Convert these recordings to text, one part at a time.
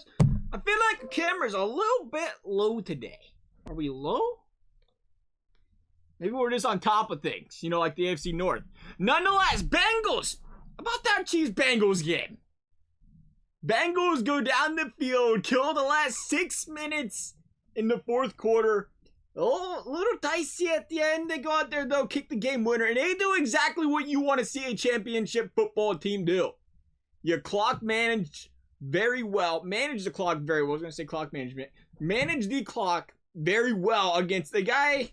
cameras. I feel like the camera's a little bit low today. Are we low? Maybe we're just on top of things, you know, like the AFC North. Nonetheless, Bengals. About that Chiefs-Bengals game. Bengals go down the field, kill the last 6 minutes in the fourth quarter. Oh, a little dicey at the end. They go out there, though, kick the game winner, and they do exactly what you want to see a championship football team do. You clock manage very well. Manage the clock very well. I was going to say clock management. Manage the clock very well against the guy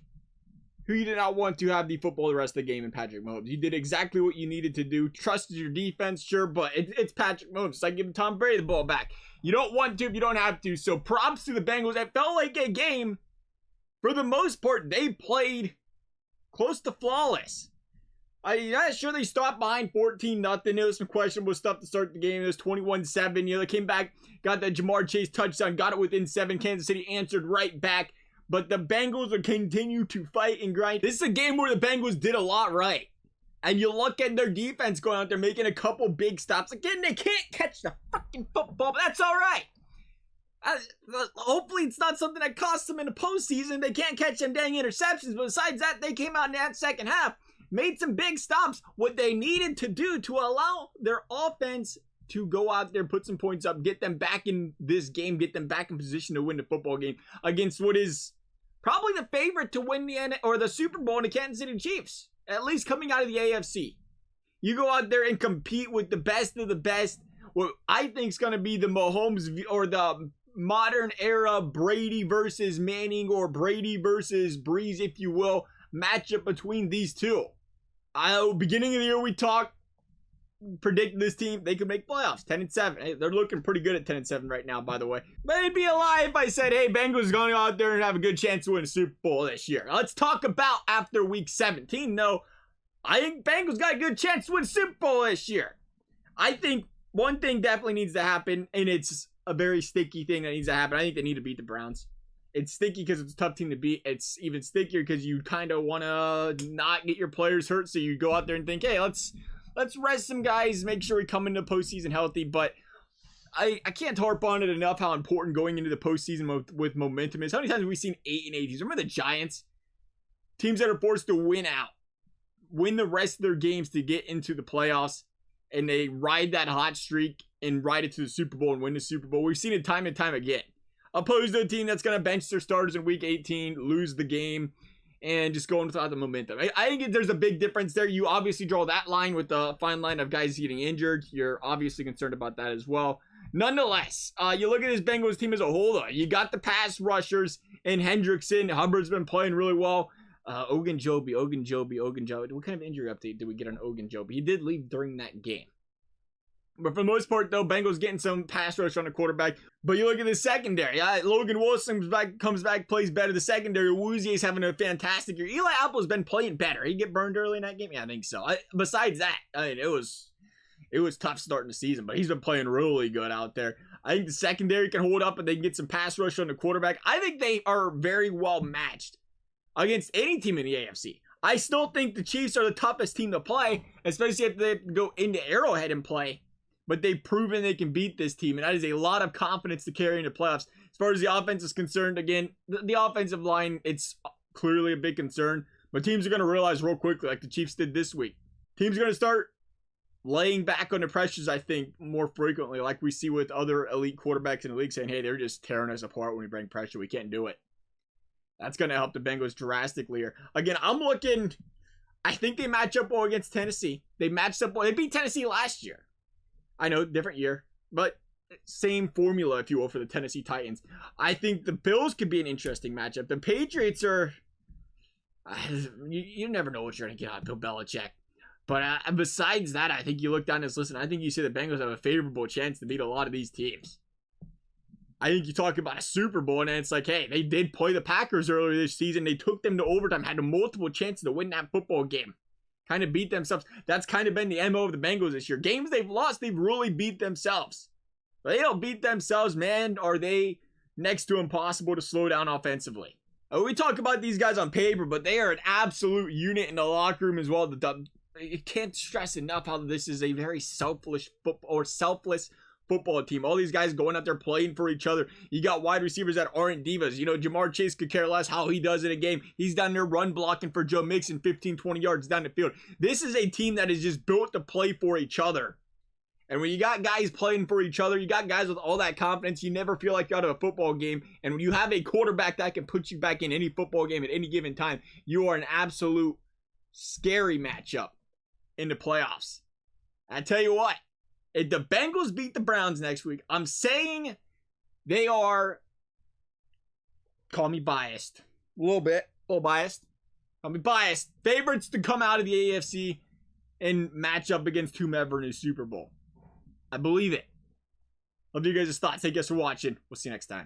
who you did not want to have the football the rest of the game in Patrick Mahomes. You did exactly what you needed to do. Trusted your defense, sure, but it's Patrick Mahomes. It's like giving Tom Brady the ball back. You don't want to if you don't have to. So props to the Bengals. It felt like a game. For the most part, they played close to flawless. I'm not sure they stopped behind 14-0. There was some questionable stuff to start the game. It was 21-7. You know, they came back, got that Jamar Chase touchdown, got it within 7. Kansas City answered right back. But the Bengals will continue to fight and grind. This is a game where the Bengals did a lot right. And you look at their defense going out there, making a couple big stops. Again, they can't catch the fucking football, but that's all right. Hopefully it's not something that costs them in the postseason. They can't catch them dang interceptions. But besides that, they came out in that second half, made some big stops. What they needed to do to allow their offense to go out there, put some points up, get them back in this game, get them back in position to win the football game against what is probably the favorite to win the Super Bowl in the Kansas City Chiefs, at least coming out of the AFC. You go out there and compete with the best of the best. What I think is going to be the Mahomes or the modern era Brady versus Manning or Brady versus Breeze, if you will, matchup between these two. Beginning of the year, we talked, predict this team, they could make playoffs, 10-7. Hey, they're looking pretty good at 10-7 right now, by the way. But it'd be a lie if I said, hey, Bengals going to go out there and have a good chance to win a Super Bowl this year. Let's talk about after week 17, though. I think Bengals got a good chance to win a Super Bowl this year. I think one thing definitely needs to happen, and it's a very sticky thing that needs to happen. I think they need to beat the Browns. It's sticky because it's a tough team to beat. It's even stickier because you kind of want to not get your players hurt, so you go out there and think, hey, let's rest some guys, make sure we come into the postseason healthy. But I can't harp on it enough how important going into the postseason with momentum is. How many times have we seen 8-8 teams? Remember the Giants? Teams that are forced to win the rest of their games to get into the playoffs, and they ride that hot streak and ride it to the Super Bowl and win the Super Bowl. We've seen it time and time again. Opposed to a team that's going to bench their starters in week 18, lose the game, and just going without the momentum. I think there's a big difference there. You obviously draw that line with the fine line of guys getting injured. You're obviously concerned about that as well. Nonetheless, you look at this Bengals team as a whole, though. You got the pass rushers in Hendrickson. Hubbard's been playing really well. Ogunjobi. What kind of injury update did we get on Ogunjobi? He did leave during that game. But for the most part, though, Bengals getting some pass rush on the quarterback. But you look at the secondary. Logan Wilson comes back, plays better. The secondary, Wuzier's having a fantastic year. Eli Apple's been playing better. He get burned early in that game? Yeah, I think so. Besides that, I mean, it was tough starting the season, but he's been playing really good out there. I think the secondary can hold up and they can get some pass rush on the quarterback. I think they are very well matched against any team in the AFC. I still think the Chiefs are the toughest team to play, especially if they go into Arrowhead and play. But they've proven they can beat this team, and that is a lot of confidence to carry into playoffs. As far as the offense is concerned, again, the offensive line, it's clearly a big concern. But teams are going to realize real quickly, like the Chiefs did this week. Teams are going to start laying back under pressures, I think, more frequently, like we see with other elite quarterbacks in the league saying, hey, they're just tearing us apart when we bring pressure. We can't do it. That's going to help the Bengals drastically here. Again, I think they match up well against Tennessee. They matched up well. They beat Tennessee last year. I know, different year, but same formula, if you will, for the Tennessee Titans. I think the Bills could be an interesting matchup. The Patriots are... You never know what you're going to get out of Bill Belichick. But besides that, I think you look down this list, and I think you see the Bengals have a favorable chance to beat a lot of these teams. I think you talk about a Super Bowl, and it's like, hey, they did play the Packers earlier this season. They took them to overtime, had multiple chances to win that football game. Kind of beat themselves. That's kind of been the MO of the Bengals this year. Games they've lost, they've really beat themselves. If they don't beat themselves, man, are they next to impossible to slow down offensively. We talk about these guys on paper, but they are an absolute unit in the locker room as well. You can't stress enough how this is a very selfless football team. All these guys going out there playing for each other. You got wide receivers that aren't divas. You know, Jamar Chase could care less how he does in a game. He's down there run blocking for Joe Mixon 15, 20 yards down the field. This is a team that is just built to play for each other. And when you got guys playing for each other, you got guys with all that confidence, you never feel like you're out of a football game. And when you have a quarterback that can put you back in any football game at any given time, you are an absolute scary matchup in the playoffs. I tell you what, if the Bengals beat the Browns next week, I'm saying they are, call me biased, a little biased. Call me biased. Favorites to come out of the AFC and match up against whomever in the Super Bowl. I believe it. Love you guys' thoughts. Thank you guys for watching. We'll see you next time.